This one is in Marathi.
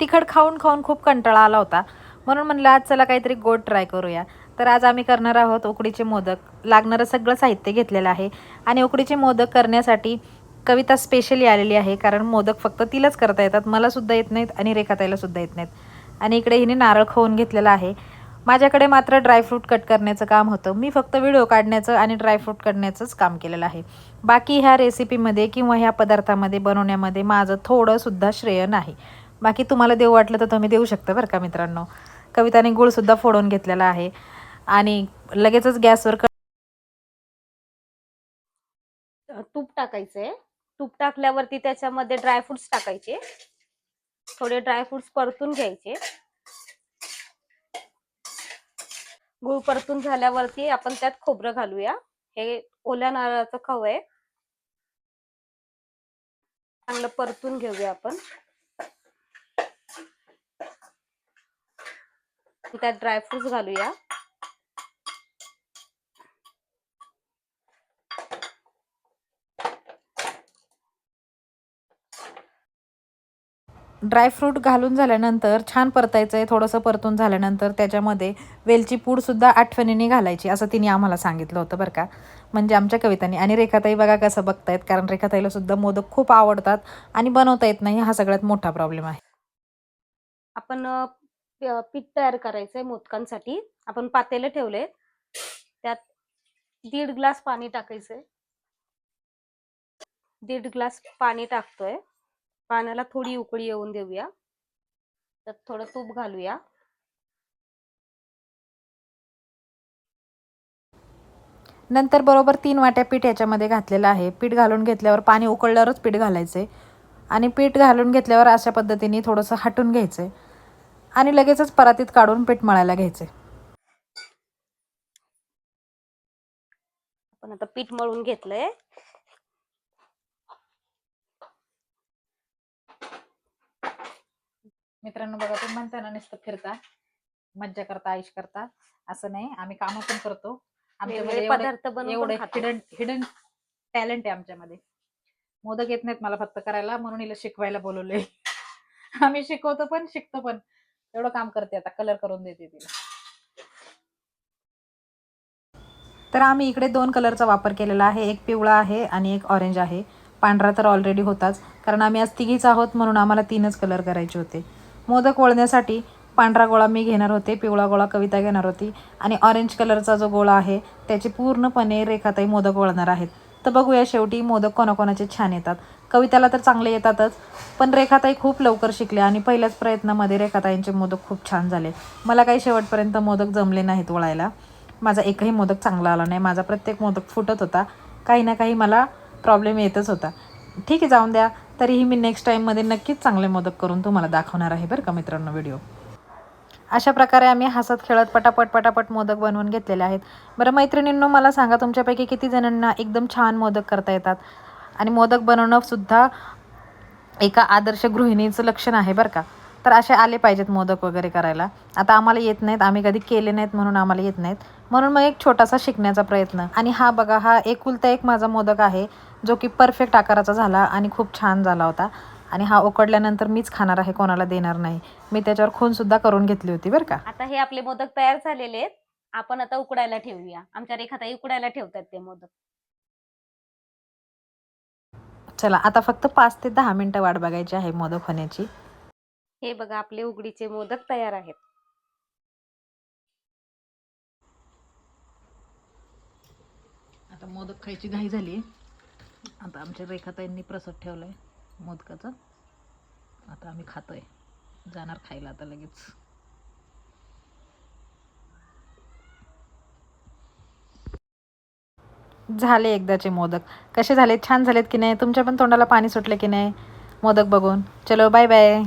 तिखट खाऊन खाऊन खूप कंटाळा आला होता, म्हणून म्हणलं आज चला काहीतरी गोड ट्राय करूया. तर आज आम्ही करणार आहोत उकडीचे मोदक. लागणारं सगळं साहित्य घेतलेलं आहे आणि उकडीचे मोदक करण्यासाठी कविता स्पेशली आलेली आहे, कारण मोदक फक्त तिलाच करता येतात, मलासुद्धा येत नाहीत आणि रेखाताईलासुद्धा येत नाहीत. आणि इकडे हिने नारळ खवून घेतलेला आहे. माझ्याकडे मात्र ड्रायफ्रूट कट करण्याचं काम होतं. मी फक्त व्हिडिओ काढण्याचं आणि ड्रायफ्रूट करण्याचंच काम केलेलं आहे. बाकी ह्या रेसिपीमध्ये किंवा ह्या पदार्थामध्ये बनवण्यामध्ये माझं थोडंसुद्धा श्रेय नाही. बाकी तुम्हाला देऊ वाटलं तर तुम्ही देऊ शकता बरं का मित्रांनो. कविताने गूळसुद्धा फोडून घेतलेला आहे आणि लगेचच गॅसवर तूप टाकायचंय. तूप टाकल्यावरती त्याच्यामध्ये ड्रायफ्रुट्स टाकायचे. थोडे ड्रायफ्रुट्स परतून घ्यायचे. गूळ परतून झाल्यावरती आपण त्यात खोबरं घालूया. हे ओल्या नारळाचं खव आहे. चांगलं परतून घेऊया आपण. त्यात ड्रायफ्रुट्स घालूया. ड्रायफ्रूट घालून झाल्यानंतर छान परतायचं आहे. थोडंसं परतून झाल्यानंतर त्याच्यामध्ये वेलची पूडसुद्धा आठवणीने घालायची, असं तिने आम्हाला सांगितलं होतं बरं का, म्हणजे आमच्या कवितांनी. आणि रेखाताई बघा कसं बघतायत, कारण रेखाताईलासुद्धा मोदक खूप आवडतात आणि बनवता येत नाही, हा सगळ्यात मोठा प्रॉब्लेम आहे. आपण पीठ तयार करायचंय मोदकांसाठी. आपण पातेलं ठेवले, त्यात 1.5 ग्लास पाणी टाकायचंय. 1.5 ग्लास पाणी टाकतोय. पाण्याला थोडी उकळी येऊन देऊया. त्यात थोडं तूप घालूया. नंतर बरोबर 3 वाट्या पीठ याच्यामध्ये घातलेलं आहे. पीठ घालून घेतल्यावर पाणी उकळल्यावरच पीठ घालायचे आणि पीठ घालून घेतल्यावर अशा पद्धतीने थोडंसं हटून घ्यायचं आणि लगेचच परातीत काढून पीठ मळायला घ्यायचे. आपण आता पीठ मळून घेतलंय. मित्रांनो बघा, तुम्ही म्हणता ना नुसतं फिरता मज्जा करता आयुष करता, असं नाही, आम्ही कामं पण करतो. आमच्यामध्ये पदार्थ बनवून एवढे खातो. हिडन टॅलेंट आहे आमच्यामध्ये. मोदक येत नाहीत मला फक्त करायला, म्हणून हिला शिकवायला बोलवलंय. आम्ही शिकवतो पण शिकतो पण, एवढं काम करते. आता कलर करून देते तिला. तर आम्ही इकडे 2 कलरचा वापर केलेला आहे. एक पिवळा आहे आणि एक ऑरेंज आहे. पांढरा तर ऑलरेडी होताच, कारण आम्ही आज तिघीच आहोत म्हणून आम्हाला 3च कलर करायचे होते. मोदक वळण्यासाठी पांढरा गोळा मी घेणार होते, पिवळा गोळा कविता घेणार होती आणि ऑरेंज कलरचा जो गोळा आहे त्याची पूर्णपणे रेखाताई मोदक वळणार आहेत. तर बघूया शेवटी मोदक कोणाकोणाचे छान येतात. कविताला तर चांगले येतातच, पण रेखाताई खूप लवकर शिकल्या आणि पहिल्याच प्रयत्नामध्ये रेखाताईंचे मोदक खूप छान झाले. मला काही शेवटपर्यंत मोदक जमले नाहीत वळायला. माझा एकही मोदक चांगला आला नाही. माझा प्रत्येक मोदक फुटत होता. काही ना काही मला प्रॉब्लेम येतच होता. ठीक आहे, जाऊन द्या. तरीही मी नेक्स्ट टाईममध्ये नक्कीच चांगले मोदक करून तुम्हाला दाखवणार आहे बरं का मित्रांनो व्हिडिओ. अशा प्रकारे आम्ही हसत खेळत पटापट मोदक बनवून घेतलेले आहेत. बरं मैत्रिणींनो, मला सांगा तुमच्यापैकी किती जणांना एकदम छान मोदक करता येतात? आणि मोदक बनवणं सुद्धा एका आदर्श गृहिणीचं लक्षण आहे बरं का. तर असे आले पाहिजेत मोदक वगैरे करायला. आता आम्हाला येत नाहीत, आम्ही कधी केले नाहीत म्हणून आम्हाला येत नाहीत, म्हणून मग एक छोटासा शिकण्याचा प्रयत्न. आणि हा बघा, हा एकुलता एक माझा मोदक आहे, जो की परफेक्ट आकाराचा झाला आणि खूप छान झाला होता. आणि हा उकडल्यानंतर मीच खाणार आहे, कोणाला देणार नाही. मी त्याच्यावर खूनसुद्धा करून घेतली होती बरं का. आता हे आपले मोदक तयार झालेले आहेत. आपण आता उकडायला ठेवूया. आमच्या रेखाताई उकडायला ठेवतात ते मोदक. चला, आता फक्त 5 ते 10 मिनिटं वाट बघायची आहे मोदक होण्याची. हे बघा, आपले उकडीचे मोदक तयार आहेत. आता मोदक खायची घाई झाली. आता आमच्या रेखाताईंनी प्रसाद ठेवलाय मोदकाचा. आता आम्ही खातोय, जाणार खायला आता लगेच. झाले एकदाचे मोदक. कसे झालेत? छान झालेत की नाही? तुमच्या पण तोंडाला पाणी सुटले की नाही मोदक बघून? चलो, बाय बाय.